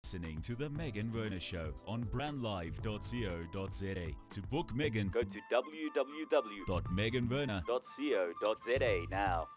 Listening to the Megan Werner Show on brandlive.co.za. To book Megan, go to www.meganwerner.co.za now.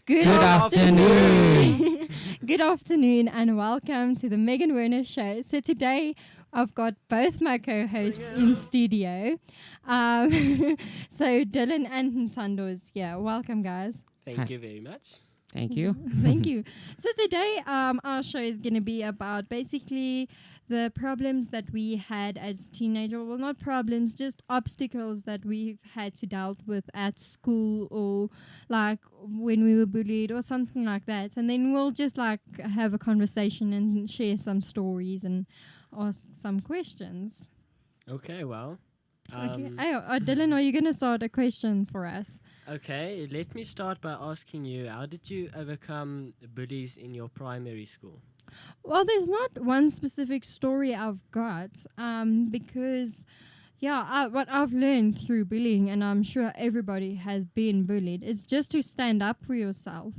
Good afternoon. Good afternoon and welcome to the Megan Werner Show. So today I've got both my co-hosts in studio. So Dylan and Ntando is here. Welcome, guys. Thank you very much. Thank you. Thank you. So today our show is going to be about basically the problems that we had as teenagers. Well, not problems, just obstacles that we've had to deal with at school or like when we were bullied or something like that. And then we'll just like have a conversation and share some stories and ask some questions. Okay, well. Okay. Dylan, are you going to start a question for us? Okay, let me start by asking you, how did you overcome bullies in your primary school? Well, there's not one specific story I've got because, what I've learned through bullying, and I'm sure everybody has been bullied, is just to stand up for yourself.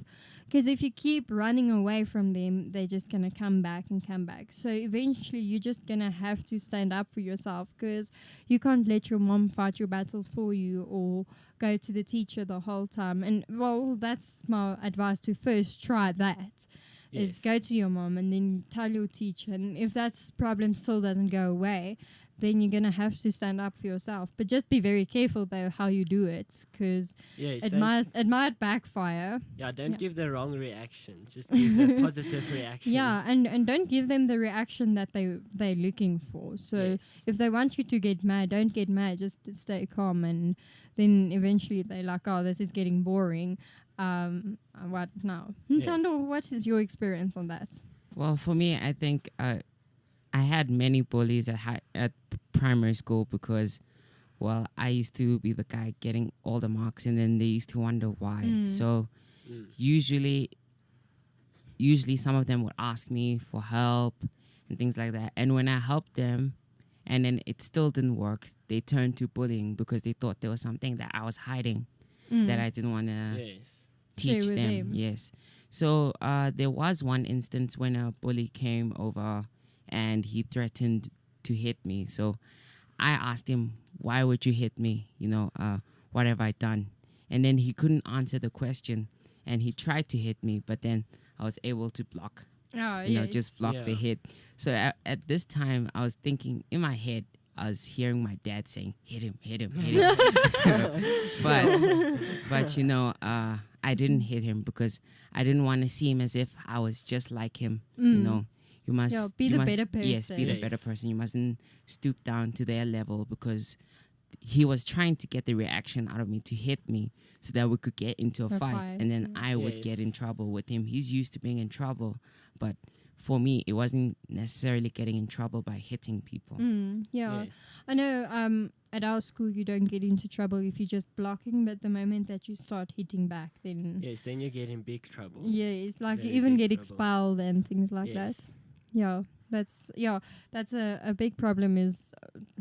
Because if you keep running away from them, they're just going to come back and come back. So eventually, you're just going to have to stand up for yourself because you can't let your mom fight your battles for you or go to the teacher the whole time. And, well, that's my advice to first try that. Yes. Is go to your mom and then tell your teacher. And if that problem still doesn't go away, then you're going to have to stand up for yourself. But just be very careful, though, how you do it, because it might backfire. Yeah, don't give the wrong reaction. Just give the positive reaction. Yeah, and don't give them the reaction that they're looking for. So if they want you to get mad, don't get mad. Just stay calm. And then eventually they're like, oh, this is getting boring. What now? Ntando, what is your experience on that? Well, for me, I think I had many bullies at primary school because, well, I used to be the guy getting all the marks, and then they used to wonder why. So usually some of them would ask me for help and things like that. And when I helped them, and then it still didn't work, they turned to bullying because they thought there was something that I was hiding that I didn't want to teach them. Yes. So there was one instance when a bully came over and he threatened to hit me. So I asked him, why would you hit me? What have I done? And then he couldn't answer the question. And he tried to hit me, but then I was able to block. Just block the hit. So at this time, I was thinking in my head, I was hearing my dad saying, hit him, hit him, hit him. but I didn't hit him because I didn't want to see him as if I was just like him. You must be the better person. Yes, be the better person. You mustn't stoop down to their level because he was trying to get the reaction out of me to hit me so that we could get into a fight. And then I would get in trouble with him. He's used to being in trouble. But for me, it wasn't necessarily getting in trouble by hitting people. I know at our school you don't get into trouble if you're just blocking, but the moment that you start hitting back, then... Yes, then you get in big trouble. Yes, like you even get expelled and things like that. Yeah, that's a big problem is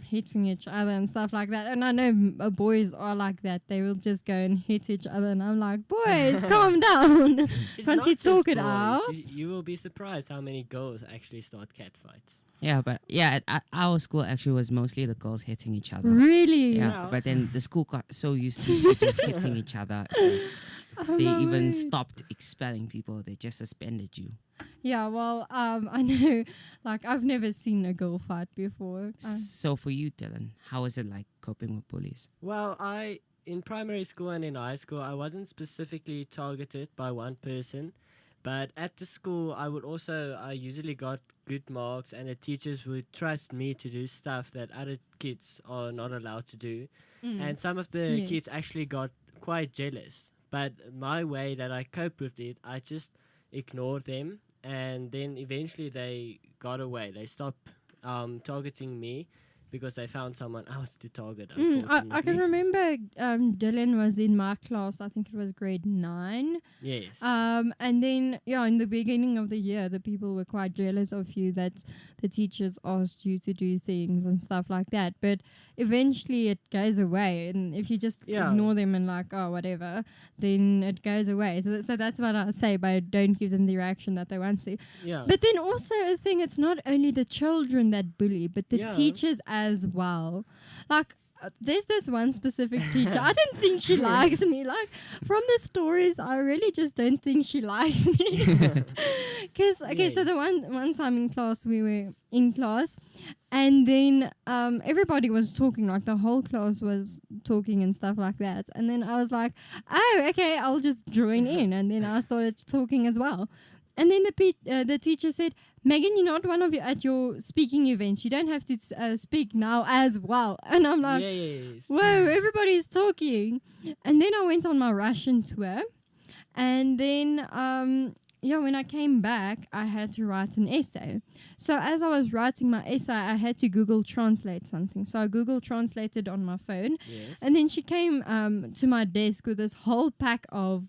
hitting each other and stuff like that. And I know boys are like that. They will just go and hit each other. And I'm like, boys, calm down. Can't you talk it out? You will be surprised how many girls actually start catfights. Yeah, but at our school actually was mostly the girls hitting each other. Really? Yeah, but then the school got so used to people hitting each other. They even stopped expelling people. They just suspended you. Yeah, well, I know, like, I've never seen a girl fight before. So for you, Dylan, how was it like coping with bullies? Well, in primary school and in high school, I wasn't specifically targeted by one person. But at the school, I usually got good marks, and the teachers would trust me to do stuff that other kids are not allowed to do. And some of the kids actually got quite jealous. But my way that I coped with it, I just ignored them. And then eventually they got away. They stopped targeting me. because they found someone else to target, I unfortunately. can remember Dylan was in my class. I think it was grade 9. Yes. And then, in the beginning of the year, the people were quite jealous of you that the teachers asked you to do things and stuff like that. But eventually it goes away. And if you just ignore them and like, oh, whatever, then it goes away. So that's what I say, but don't give them the reaction that they want to. Yeah. But then also a thing, it's not only the children that bully, but the teachers as well. Like, there's this one specific teacher. I don't think she likes me. Like, from the stories, I really just don't think she likes me. Because, so the one time in class, we were in class, and then everybody was talking, like the whole class was talking and stuff like that. And then I was like, oh, okay, I'll just join in. And then I started talking as well. And then the teacher said, Megan, you're not one of at your speaking events. You don't have to speak now as well. And I'm like, whoa, everybody's talking. And then I went on my Russian tour. And then, when I came back, I had to write an essay. So as I was writing my essay, I had to Google Translate something. So I Google Translated on my phone. Yes. And then she came to my desk with this whole pack of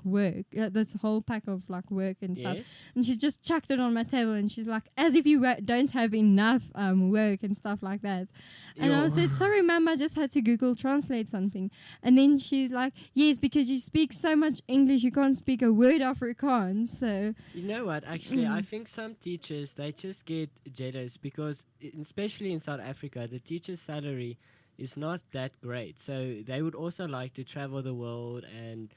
work, this whole pack of like work and stuff, and she just chucked it on my table, and she's like, as if you don't have enough work and stuff like that. And I said, sorry ma'am, I just had to Google Translate something. And then she's like, yes, because you speak so much English, you can't speak a word Afrikaans. So you know what, actually I think some teachers, they just get jealous because especially in South Africa, the teacher's salary is not that great, so they would also like to travel the world and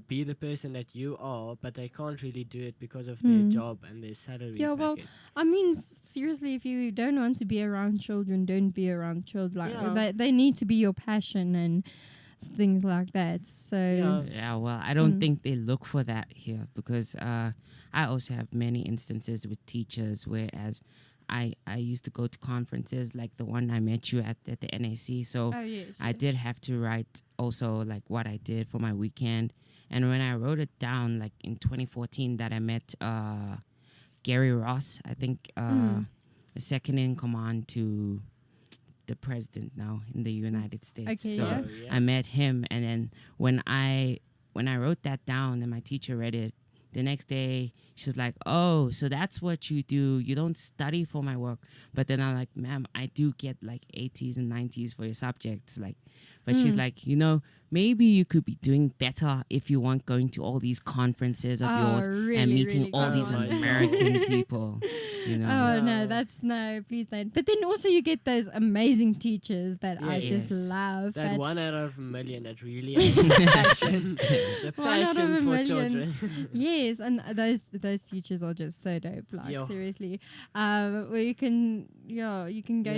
be the person that you are, but they can't really do it because of their job and their salary. Yeah, well, I mean, seriously, if you don't want to be around children, don't be around children. Like, they need to be your passion and things like that. So well, I don't think they look for that here, because I also have many instances with teachers, whereas I used to go to conferences like the one I met you at the NAC. So I did have to write also like what I did for my weekend. And when I wrote it down, like in 2014, that I met Gary Ross, I think the second in command to the president now in the United States. Okay, so I met him, and then when I wrote that down and my teacher read it, the next day, she's like, oh, so that's what you do. You don't study for my work. But then I'm like, ma'am, I do get like 80s and 90s for your subjects. Like, but she's like, maybe you could be doing better if you weren't going to all these conferences of yours and meeting all these American people. Oh, no, please don't. But then also you get those amazing teachers that I just love. That 1 out of a million that really has the passion, for children. Yes, and those teachers are just so dope. Like, seriously. Where you can go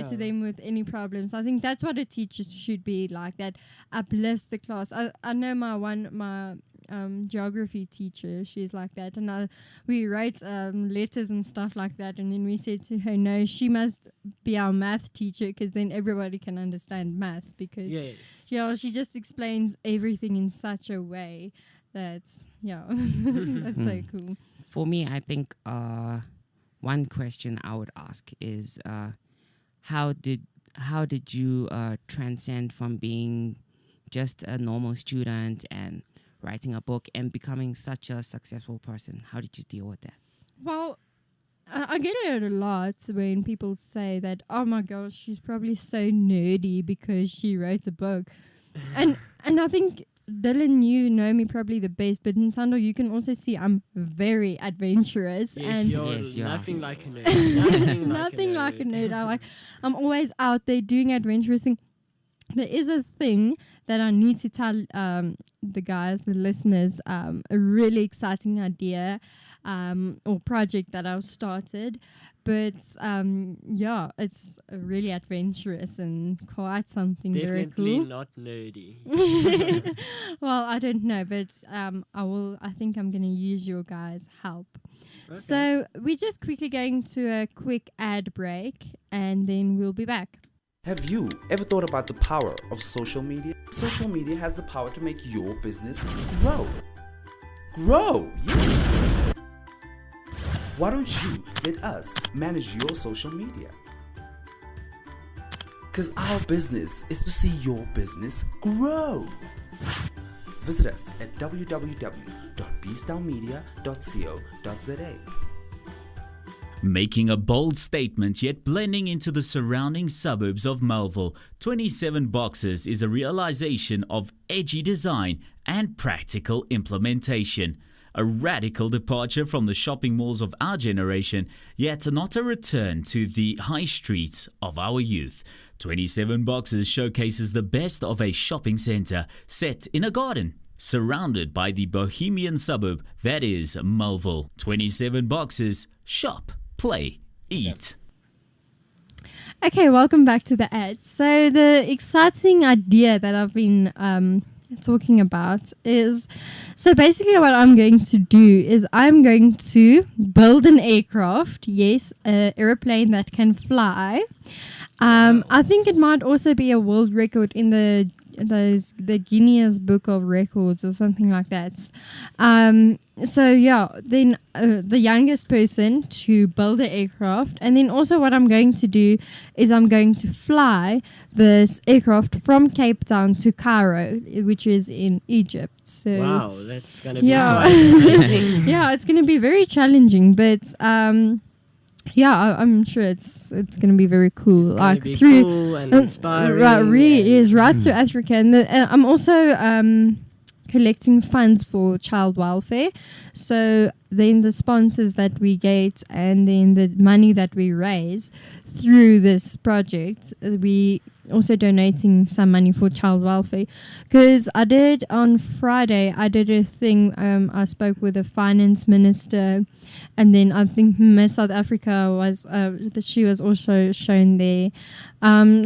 to them with any problems. I think that's what a teacher should be like, that uplifts the class. I know my geography teacher, she's like that, and we write letters and stuff like that, and then we said to her, no, she must be our math teacher, because then everybody can understand maths, because she just explains everything in such a way that's that's so cool. For me, I think one question I would ask is how did you transcend from being just a normal student and writing a book and becoming such a successful person? How did you deal with that? Well, I get it a lot when people say that, oh my gosh, she's probably so nerdy because she wrote a book. and I think, Dylan, you know me probably the best, but Ntando, you can also see I'm very adventurous. You're nothing like a nerd. Nothing like a nerd. I'm always out there doing adventurous things. There is a thing that I need to tell the guys, the listeners, a really exciting idea or project that I've started. But it's really adventurous and quite something very cool. Definitely not nerdy. Well, I don't know, but I think I'm going to use your guys' help. Okay. So we're just quickly going to a quick ad break, and then we'll be back. Have you ever thought about the power of social media? Social media has the power to make your business grow. Yeah. Why don't you let us manage your social media? Because our business is to see your business grow. Visit us at www.beastownmedia.co.za. Making a bold statement yet blending into the surrounding suburbs of Melville, 27 Boxes is a realization of edgy design and practical implementation. A radical departure from the shopping malls of our generation, yet not a return to the high streets of our youth. 27 Boxes showcases the best of a shopping centre set in a garden, surrounded by the bohemian suburb that is Melville. 27 Boxes, shop, play, eat. Okay, welcome back to the ad. So the exciting idea that I've been talking about is, so basically what I'm going to do is I'm going to build an aircraft, yes, an airplane that can fly. I think it might also be a world record in the Guinness Book of Records or something like that. So yeah, then the youngest person to build the aircraft, and then also what I'm going to do is I'm going to fly this aircraft from Cape Town to Cairo, which is in Egypt. So Wow, that's gonna be yeah, quite amazing. yeah, it's gonna be very challenging, but yeah, I'm sure it's gonna be very cool. It's like gonna be through cool and inspiring. right, really and- is right through Africa, and I'm also collecting funds for child welfare. So then the sponsors that we get, and then the money that we raise through this project, we also donating some money for child welfare. Because I did on Friday, I did a thing. I spoke with the finance minister, and then I think Miss South Africa was that she was also shown there.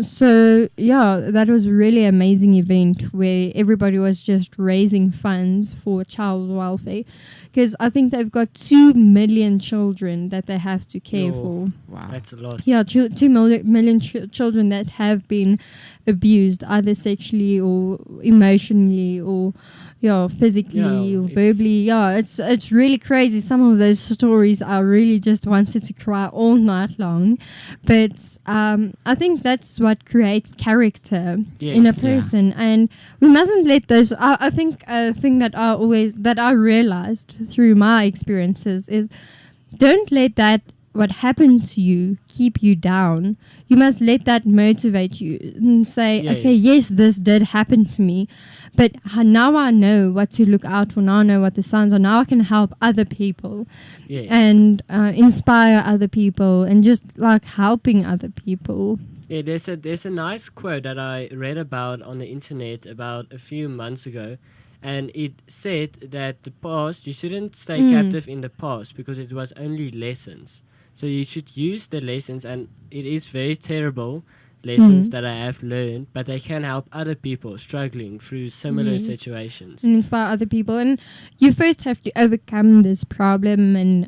So yeah, that was a really amazing event where everybody was just raising funds for child welfare, because I think they've got 2 million children that they have to care Yo. for. Wow. That's a lot. Yeah, 2 million children that have been abused, either sexually or emotionally or physically Yeah, or it's- verbally. Yeah, it's really crazy. Some of those stories I really just wanted to cry all night long. But I think that's what creates character in a Yes. Yeah. person, and we mustn't let those. I think a thing that I realized through my experiences is, don't let that what happened to you keep you down. You must let that motivate you and say, okay, yes, this did happen to me, but now I know what to look out for. Now I know what the signs are. Now I can help other people Yes. and inspire other people, and just like helping other people. Yeah, there's a nice quote that I read about on the internet about a few months ago, and it said that the past, you shouldn't stay captive in the past because it was only lessons. So you should use the lessons, and it is very terrible lessons that I have learned, but they can help other people struggling through similar Yes. situations. And inspire other people, and you first have to overcome this problem and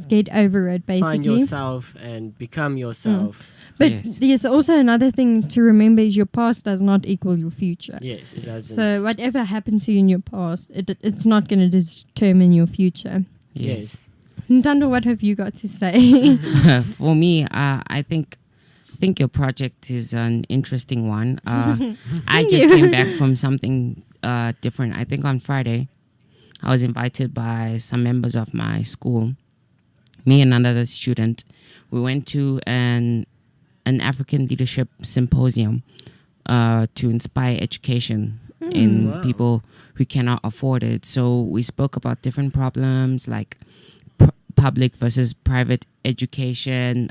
get over it, basically. Find yourself and become yourself. But Yes. there's also another thing to remember is your past does not equal your future. Yes, it doesn't. So whatever happened to you in your past, it's not going to determine your future. Yes. Ntando, what have you got to say? For me, I think your project is an interesting one. I just came back from something different. I think on Friday, I was invited by some members of my school. Me and another student, we went to an African leadership symposium to inspire education in Wow. people who cannot afford it. So we spoke about different problems like public versus private education,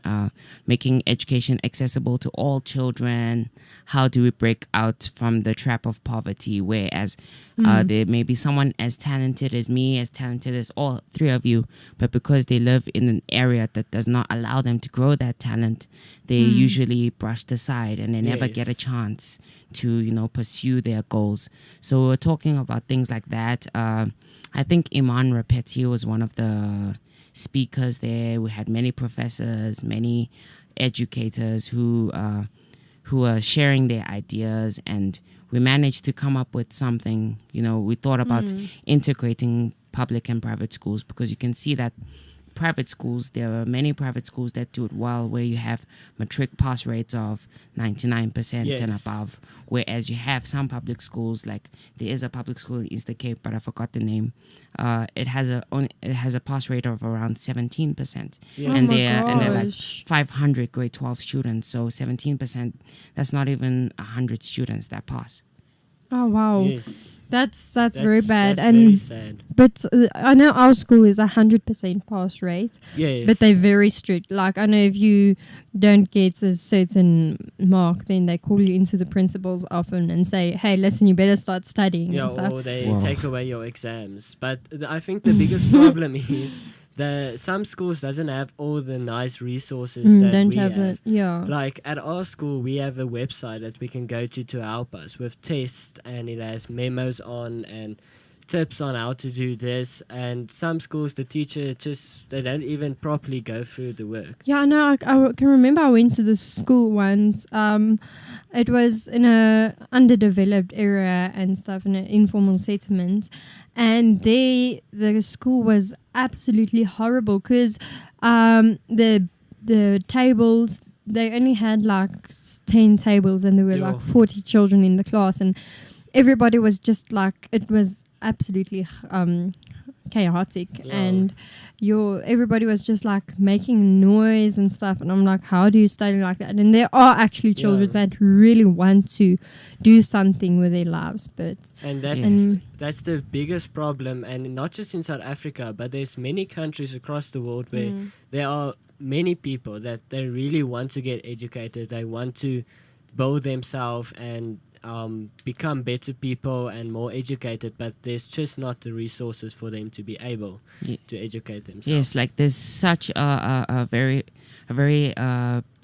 making education accessible to all children. How do we break out from the trap of poverty, whereas there may be someone as talented as me, as talented as all three of you, but because they live in an area that does not allow them to grow that talent, they usually brushed aside and they never get a Yes. chance to pursue their goals. So we're talking about things like that. I think Iman Rapeti was one of the speakers there. We had many professors, many educators who are sharing their ideas, and we managed to come up with something. We thought about integrating public and private schools, because you can see that private schools, there are many private schools that do it well, where you have matric pass rates of 99% and Yes. above. Whereas you have some public schools, like there is a public school in East Cape, but I forgot the name. It has a pass rate of around 17%, Yes. Oh and my they're like gosh. 500 grade 12 students. So 17%, that's not even 100 students that pass. Oh wow, Yes. that's very bad. That's And very sad. but I know our school is 100% pass rate, Yes. but they're very strict. Like I know if you don't get a certain mark, then they call you into the principal's office and say, "Hey, listen, you better start studying Yeah, and stuff." or they Wow. take away your exams. But I think the biggest problem is some schools doesn't have all the nice resources that Don't we have it. Yeah. Like at our school, we have a website that we can go to help us with tests, and it has memos on and tips on how to do this. And some schools, the teacher they don't even properly go through the work. Yeah, no, I can remember I went to the school once. It was in a underdeveloped area and stuff, in an informal settlement, and the school was absolutely horrible because the tables, they only had like 10 tables, and there were Yeah. like 40 children in the class, and everybody was just like, it was absolutely chaotic, Yeah. and everybody was just like making noise and stuff, and I'm like, how do you study like that? And there are actually children Yeah. that really want to do something with their lives, but And that's Yes. that's the biggest problem, and not just in South Africa, but there's many countries across the world where there are many people that they really want to get educated. They want to build themselves and become better people and more educated, but there's just not the resources for them to be able Ye- to educate themselves. Yes, like there's such a very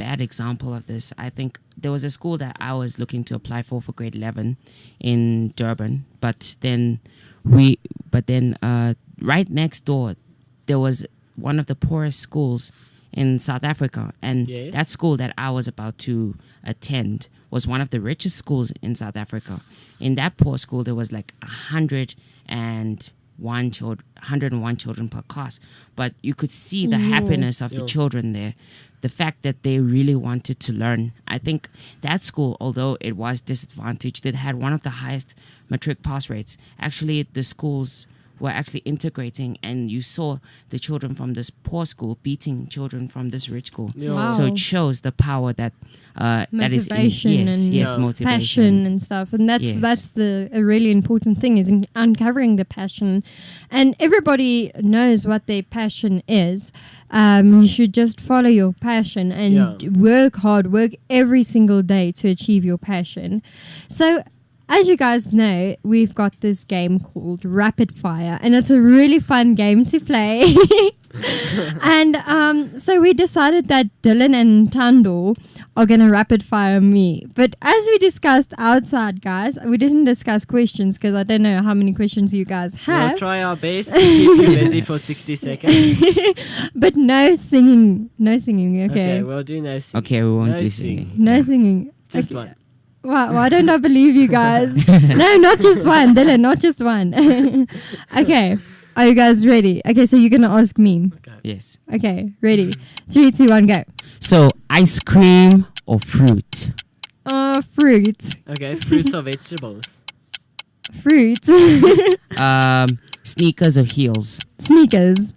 bad example of this. I think there was a school that I was looking to apply for grade 11 in Durban, but then right next door there was one of the poorest schools in South Africa, and Yes. that school that I was about to attend was one of the richest schools in South Africa. In that poor school, there was like 101 children per class, but you could see the Yeah. happiness of the Yeah. children there, the fact that they really wanted to learn. I think that school, although it was disadvantaged, it had one of the highest matric pass rates. Actually, the schools were actually integrating, and you saw the children from this poor school beating children from this rich school. Yeah. Wow. So it shows the power that that is in, Motivation yes, and yes, Yeah. motivation. passion and stuff, and that's Yes. a really important thing, is uncovering the passion, and everybody knows what their passion is. You should just follow your passion and Yeah. work hard, work every single day to achieve your passion. So as you guys know, we've got this game called Rapid Fire, and it's a really fun game to play. And so we decided that Dylan and Tando are going to rapid fire me. But as we discussed outside, guys, we didn't discuss questions because I don't know how many questions you guys We'll have. try our best to keep you busy for 60 seconds. But no singing. No singing, okay? We'll do no singing. Okay, we won't No do singing. singing. No singing. Just Okay. one. Why don't I believe you guys? No, not just one, Dylan, not just one. Okay, are you guys ready? Okay, so you're gonna ask me. Okay. Yes. Okay, ready? 3, 2, 1, go. So, ice cream or fruit? Fruit. Okay, fruits or vegetables? Fruit. Sneakers or heels? Sneakers.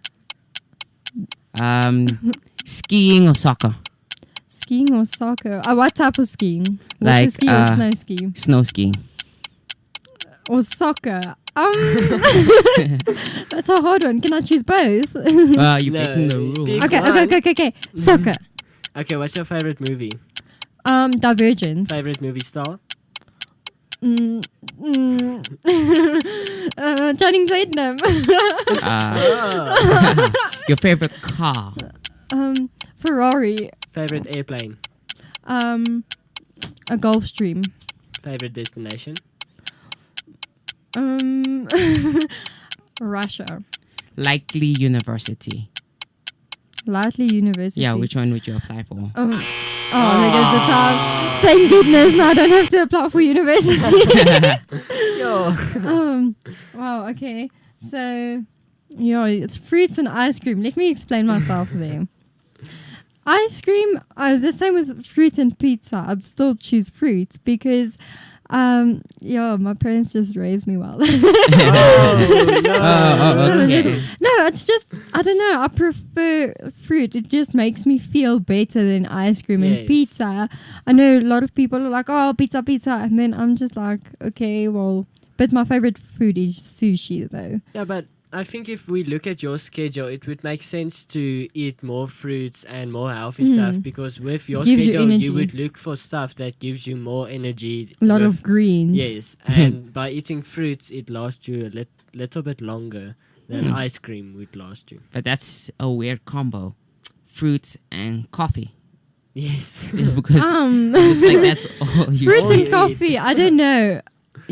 Skiing or soccer? Skiing or soccer? What type of skiing? Water Like, ski or snow ski? Snow skiing. Or soccer? That's a hard one. Can I choose both? You're No, breaking the big rules. Okay. Soccer. Okay, what's your favorite movie? Divergent. Favorite movie star? Channing Tatum. Your favorite car? Ferrari. Favorite airplane? A Gulfstream. Favorite destination? Russia. Likely university. Likely University. Yeah, which one would you apply for? Oh, there goes the time. Thank goodness, now I don't have to apply for university. Yo. Wow, okay. So, Yeah, it's fruits and ice cream. Let me explain myself there. Ice cream, the same with fruit and pizza. I'd still choose fruits because, my parents just raised me well. Oh, no. Okay. No, it's just, I don't know. I prefer fruit. It just makes me feel better than ice cream and Yes. pizza. I know a lot of people are like, oh, pizza, pizza. And then I'm just like, okay, well, but my favorite food is sushi though. Yeah, but I think if we look at your schedule, it would make sense to eat more fruits and more healthy stuff because with your Gives you schedule, energy. you would look for stuff that gives you more energy. A lot with- of greens. Yes, and by eating fruits, it lasts you a little bit longer than ice cream would last you. But that's a weird combo. Fruits and coffee. Yes. It's because Um, it's like that's all you fruits all and you eat. coffee. I don't know.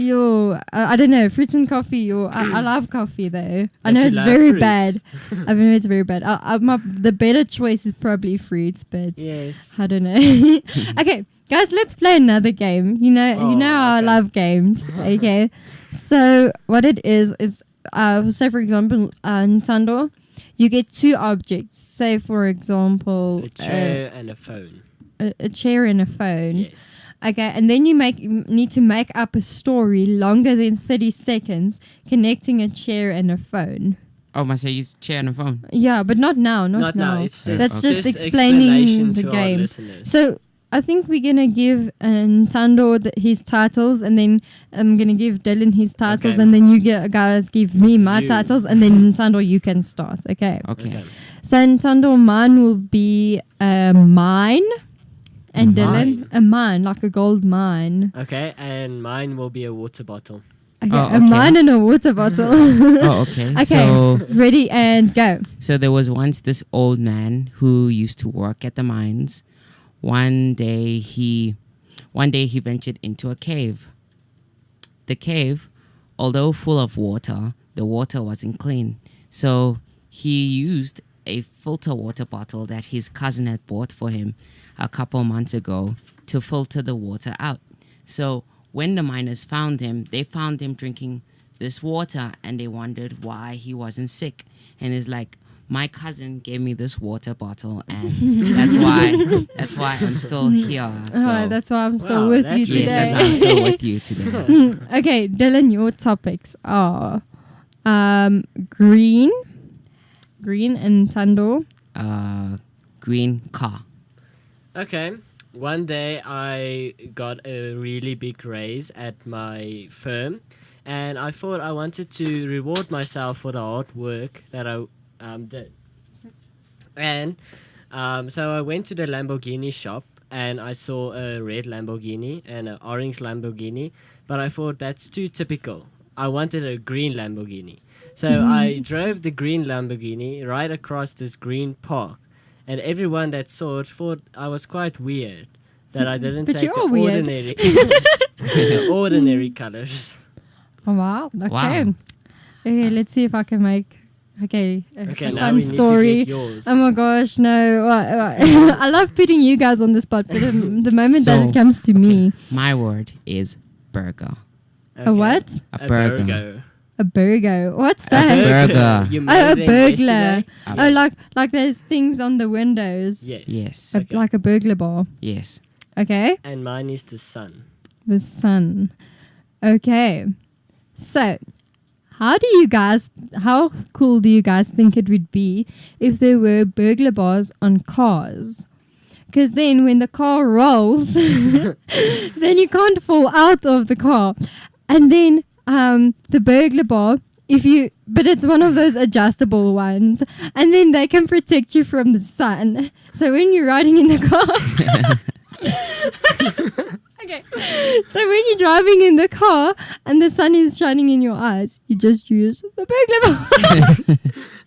I don't know. Fruits and coffee. I love coffee though. I But know you it's love very fruits. bad. I mean, it's very bad. The better choice is probably fruits, but Yes. I don't know. Okay, guys, let's play another game. You know I okay. love games. Okay, so what it is say for example, Nintendo, you get two objects. Say for example, A chair and a phone. a chair and a phone. Yes. Okay, and then you need to make up a story longer than 30 seconds connecting a chair and a phone. Oh, must I use chair and a phone? Yeah, but not now. Not now. It's That's Okay. just explaining explanation the to our game. listeners. So I think we're gonna give Ntando his titles, and then I'm gonna give Dylan his titles, Okay. and then you guys give me my You. titles, and then Ntando you can start. Okay. Okay. So Ntando, mine will be a mine, and Dylan a mine, like a gold mine. Okay, and mine will be a water bottle. Okay, Oh, a okay. mine and a water bottle. Oh, okay. Okay, So ready and go. there was once this old man who used to work at the mines. One day he ventured into a cave. The cave, although full of water, the water wasn't clean. So he used a filter water bottle that his cousin had bought for him a couple months ago to filter the water out. So when the miners found him, they found him drinking this water and they wondered why he wasn't sick. And it's like, my cousin gave me this water bottle and that's why I'm still here. So That's why I'm still Wow, with you that's today. yes, that's why I'm still with you today. Okay, Dylan, your topics are green and Tando. Green car. Okay. One day I got a really big raise at my firm, and I thought I wanted to reward myself for the hard work that I did. And so I went to the Lamborghini shop and I saw a red Lamborghini and an orange Lamborghini, but I thought that's too typical. I wanted a green Lamborghini. So I drove the green Lamborghini right across this green park, and everyone that saw it thought I was quite weird that I didn't But take you the are weird. ordinary the ordinary colors. Oh, wow. Okay. Wow. Okay, let's see if I can make. Okay, it's Okay, a now fun we need to story. get yours. Oh my gosh, no. I love putting you guys on the spot, but the moment that So- it comes to me, My word is burger. a what? A burger. burger. A burger. What's A that? burger. You Oh, made a them burglar. yesterday? Oh, like those things on the windows. Yes. Yes. A- Like a burglar bar. Yes. Okay. And mine is the sun. The sun. Okay. So, how cool do you guys think it would be if there were burglar bars on cars? Because then when the car rolls, then you can't fall out of the car. And then the burglar bar, but it's one of those adjustable ones, and then they can protect you from the sun. So when you're riding in the car, okay. So when you're driving in the car and the sun is shining in your eyes, you just use the burglar bar.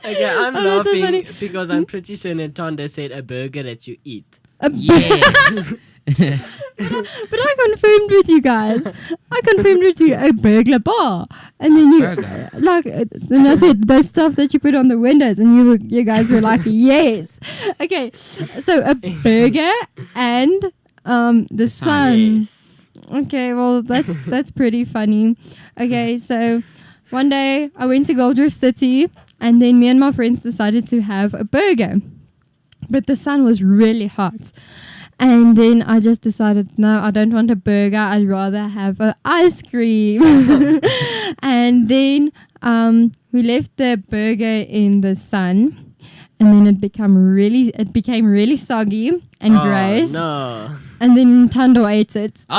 Okay, I'm Oh, that's so laughing funny. because I'm pretty sure Nintendo said a burger that you eat. Yes. But I confirmed with you guys. I confirmed with you a burglar bar, and then you Burger. then I said the stuff that you put on the windows, and you guys were like, yes. Okay, so a burger and the sun. Yes. Okay, well that's pretty funny. Okay, so one day I went to Gold Reef City. And then me and my friends decided to have a burger. But the sun was really hot. And then I just decided, no, I don't want a burger. I'd rather have an ice cream. And then we left the burger in the sun. And then it became really soggy and gross. No. And then Tando ate it. No.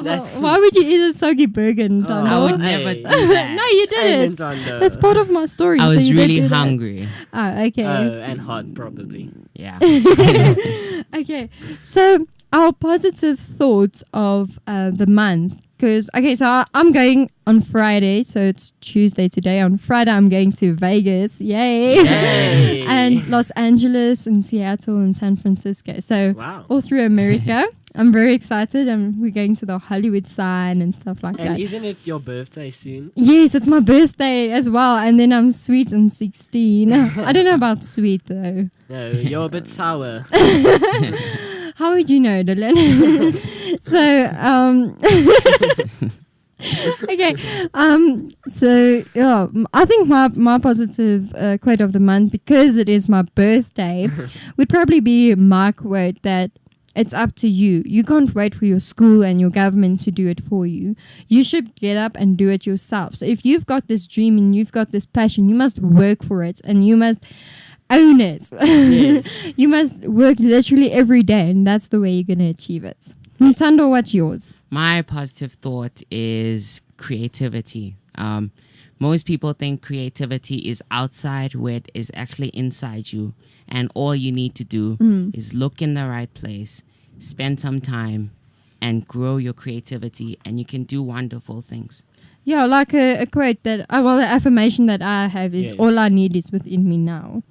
Yes. Why would you eat a soggy burger, Tando? I would never do that. No, you Amen, did. Tando. That's part of my story. I so was you don't really do that. hungry. Oh, okay. And hot, probably. Yeah. Okay, so our positive thoughts of the month. Because, so I'm going on Friday, so it's Tuesday today. On Friday, I'm going to Vegas. Yay! Yay. And Los Angeles and Seattle and San Francisco. So Wow. all through America. I'm very excited. We're going to the Hollywood sign and stuff like And that. isn't it your birthday soon? Yes, it's my birthday as well. And then I'm sweet and 16. I don't know about sweet, though. No, you're a bit sour. How would you know, Dylan? Okay. So yeah, I think my positive quote of the month, because it is my birthday, would probably be my quote that it's up to you. You can't wait for your school and your government to do it for you. You should get up and do it yourself. So if you've got this dream and you've got this passion, you must work for it and you must own it. Yes. You must work literally every day, and that's the way you're going to achieve it. Ntando, what's yours? My positive thought is creativity. Most people think creativity is outside, where it is actually inside you. And all you need to do is look in the right place, spend some time, and grow your creativity, and you can do wonderful things. Yeah, like a quote that, the affirmation that I have is, all I need is within me now.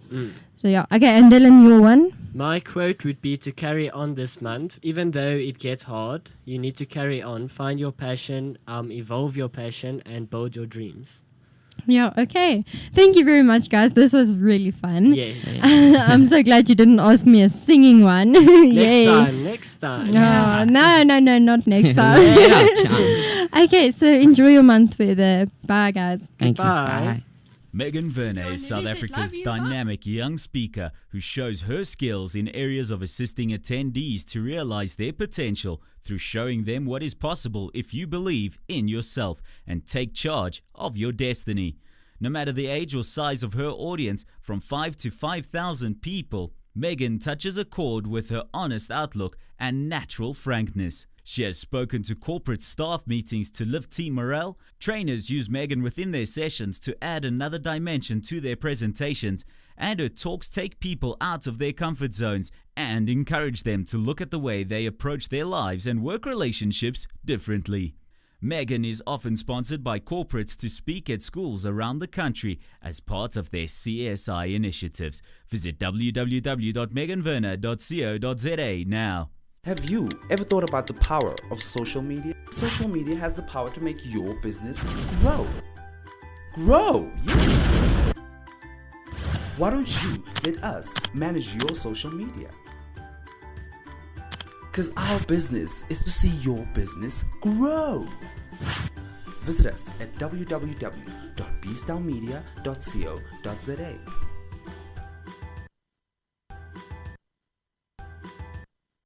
So yeah, okay, and Dylan, your one? My quote would be to carry on this month. Even though it gets hard, you need to carry on, find your passion, evolve your passion, and build your dreams. Yeah, okay. Thank you very much, guys. This was really fun. Yes. I'm so glad you didn't ask me a singing one. Next time. No, not next Yeah, time. chance. Okay, so enjoy your month further. Bye, guys. Thank you. Bye. Bye. Megan Werner is South Africa's dynamic young speaker who shows her skills in areas of assisting attendees to realize their potential through showing them what is possible if you believe in yourself and take charge of your destiny. No matter the age or size of her audience, from 5 to 5,000 people, Megan touches a chord with her honest outlook and natural frankness. She has spoken to corporate staff meetings to lift team morale. Trainers use Megan within their sessions to add another dimension to their presentations, and her talks take people out of their comfort zones and encourage them to look at the way they approach their lives and work relationships differently. Megan is often sponsored by corporates to speak at schools around the country as part of their CSI initiatives. Visit www.meganwerner.co.za now. Have you ever thought about the power of social media? Social media has the power to make your business grow. Grow! Yeah. Why don't you let us manage your social media? Because our business is to see your business grow. Visit us at www.beastdownmedia.co.za.